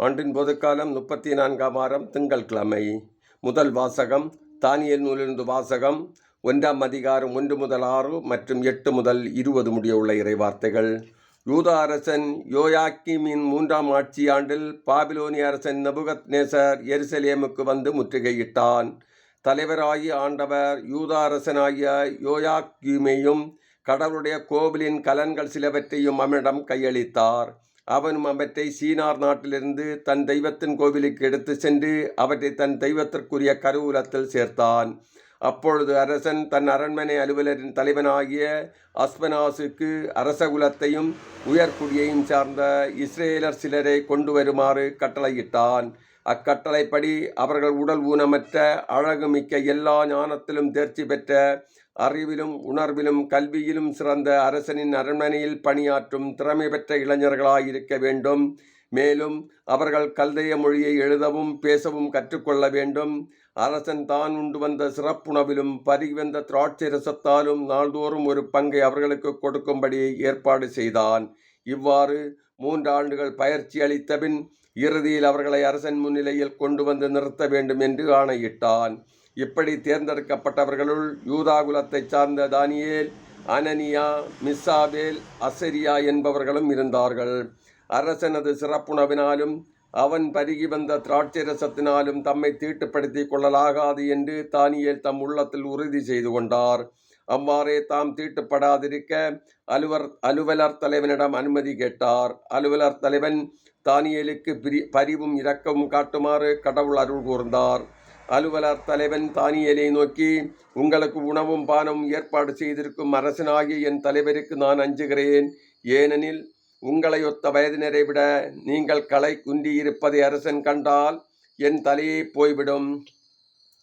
ஆண்டின் பொதுக்காலம் 34ஆம் வாரம் திங்கட்கிழமை. முதல் வாசகம் தானியேல் நூலிலிருந்து வாசகம் 1ஆம் அதிகாரம் 1 முதல் 6 மற்றும் 8 முதல் 20 முடிய இறை வார்த்தைகள். யூதா அரசன் யோயாக்கீமின் 3ஆம் ஆட்சி ஆண்டில் பாபிலோனிய அரசன் நேபுகத்நேசர் எருசலேமுக்கு வந்து முற்றுகையிட்டான். தலைவராகி ஆண்டவர் யூதா அரசனாகிய யோயாக்கீமையும் கடவுளுடைய கோவிலின் கலன்கள் சிலவற்றையும் அவனிடம் கையளித்தார். அவனும் அவற்றை சீனார் நாட்டிலிருந்து தன் தெய்வத்தின் கோவிலுக்கு எடுத்து சென்று அவற்றை தன் தெய்வத்திற்குரிய கருவூலத்தில் சேர்த்தான். அப்பொழுது அரசன் தன் அரண்மனை அலுவலரின் தலைவனாகிய அஸ்பனாசுக்கு அரசகுலத்தையும் உயர்குடியையும் சார்ந்த இஸ்ரேலர் சிலரை கொண்டு வருமாறு கட்டளையிட்டான். அக்கட்டளைப்படி அவர்கள் உடல் ஊனமற்ற அழகுமிக்க எல்லா ஞானத்திலும் தேர்ச்சி பெற்ற அறிவிலும் உணர்விலும் கல்வியிலும் சிறந்த அரசனின் அரண்மனையில் பணியாற்றும் திறமை பெற்ற இளைஞர்களாயிருக்க வேண்டும். மேலும் அவர்கள் கல்தைய மொழியை எழுதவும் பேசவும் கற்றுக்கொள்ள வேண்டும். அரசன் தான் உண்டு வந்த சிறப்புணவிலும் பருகிவந்த திராட்சை ரசத்தாலும் நாள்தோறும் ஒரு பங்கை அவர்களுக்கு கொடுக்கும்படி ஏற்பாடு செய்தான். இவ்வாறு 3 ஆண்டுகள் பயிற்சி அளித்தபின் இறுதியில் அவர்களை அரசன் முன்னிலையில் கொண்டு வந்து நிறுத்த வேண்டும் என்று ஆணையிட்டான். இப்படி தேர்ந்தெடுக்கப்பட்டவர்களுள் யூதா குலத்தைச் சார்ந்த தானியேல், அனனியா, மிசாபேல், அசரியா என்பவர்களும் இருந்தார்கள். அரசனது சிறப்புணவினாலும் அவன் பருகி வந்த திராட்சை ரசத்தினாலும் தம்மை தீட்டுப்படுத்தி கொள்ளலாகாது என்று தானியேல் தம் உள்ளத்தில் உறுதி செய்து கொண்டார். அவ்வாறே தாம் தீட்டுப்படாதிருக்க அலுவலர் தலைவனிடம் அனுமதி கேட்டார். அலுவலர் தலைவன் தானியேலுக்கு பரிவும் இரக்கமும் காட்டுமாறு கடவுள் அருள் கூர்ந்தார். அலுவலர் தலைவன் தானியேலை நோக்கி, உங்களுக்கு உணவும் பானமும் ஏற்பாடு செய்திருக்கும் அரசனாகிய என் தலைவருக்கு நான் அஞ்சுகிறேன். ஏனெனில் உங்களை ஒத்த வயதினரை விட நீங்கள் களை குன்றியிருப்பதை அரசன் கண்டால் என் தலையே போய்விடும்.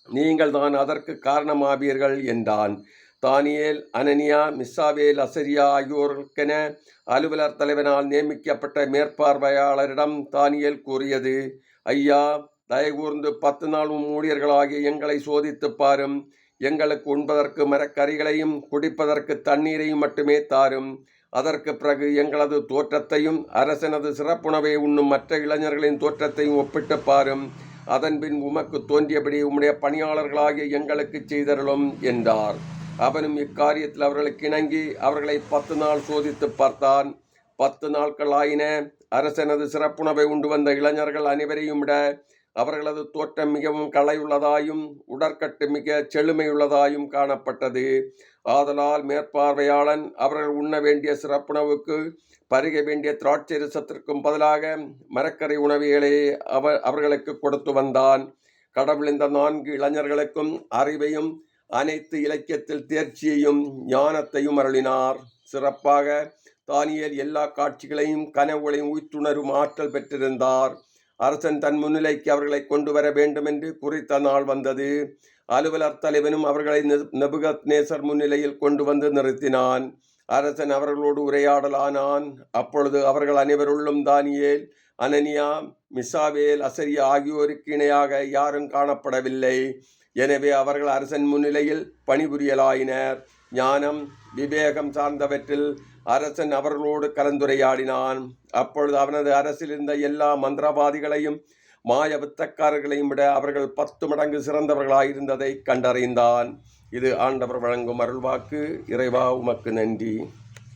நீங்கள் தான் அதற்கு காரணமாவீர்கள் என்றான். தானியேல், அனனியா, மிசாபேல், அசரியா ஆகியோருக்கென அலுவலர் தலைவனால் நியமிக்கப்பட்ட மேற்பார்வையாளரிடம் தானியேல் கூறியது, ஐயா, தயகூர்ந்து 10 நாள் ஊழியர்களாகிய எங்களை சோதித்து பாரும். எங்களுக்கு உண்பதற்கு மரக்கறிகளையும் குடிப்பதற்கு தண்ணீரையும் மட்டுமே தாரும். அதற்கு பிறகு எங்களது தோற்றத்தையும் அரசனது சிறப்புணவை உண்ணும் மற்ற இளைஞர்களின் தோற்றத்தையும் ஒப்பிட்டு பாரும். அதன்பின் உமக்கு தோன்றியபடி உம்முடைய பணியாளர்களாகிய எங்களுக்கு செய்தருளும் என்றார். அவனும் இக்காரியத்தில் அவர்களுக்கு இணங்கி அவர்களை 10 நாள் சோதித்து பார்த்தான். 10 நாட்கள் ஆயின. அரசனது சிறப்புணவை உண்டு வந்த இளைஞர்கள் அனைவரையும் விட அவர்களது தோற்றம் மிகவும் களையுள்ளதாயும் உடற்கட்டு மிக செழுமையுள்ளதாயும் காணப்பட்டது. ஆதலால் மேற்பார்வையாளன் அவர்கள் உண்ண வேண்டிய சிறப்புணவுக்கு பருக வேண்டிய திராட்சை ரசத்திற்கும் பதிலாக மரக்கரை உணவுகளை அவர்களுக்கு கொடுத்து வந்தான். கடவுள் இந்த 4 இளைஞர்களுக்கும் அறிவையும் அனைத்து இலக்கியத்தில் தேர்ச்சியையும் ஞானத்தையும் அருளினார். சிறப்பாக தானியேல் எல்லா காட்சிகளையும் கனவுகளையும் உய்த்துணரும் ஆற்றல் பெற்றிருந்தார். அரசன் தன் முன்னிலைக்கு அவர்களை கொண்டு வர வேண்டும் என்று குறித்த நாள் வந்தது. அலுவலர் தலைவனும் அவர்களை நேபுகத்நேசர் முன்னிலையில் கொண்டு வந்து நிறுத்தினான். அரசன் அவர்களோடு உரையாடலானான். அப்பொழுது அவர்கள் அனைவருள்ளும் தானியேல், அனனியா, மிசாபேல், அசரியா ஆகியோருக்கு இணையாக யாரும் காணப்படவில்லை. எனவே அவர்கள் அரசன் முன்னிலையில் பணிபுரியலாயினர். ஞானம், விவேகம் சார்ந்தவற்றில் அரசன் அவர்களோடு கலந்துரையாடினான். அப்பொழுது அவனது அரசில் இருந்த எல்லா மந்திரவாதிகளையும் மாய வித்தக்காரர்களையும் விட அவர்கள் 10 மடங்கு சிறந்தவர்களாயிருந்ததை கண்டறிந்தான். இது ஆண்டவர் வழங்கும் அருள்வாக்கு. இறைவா, உமக்கு நன்றி.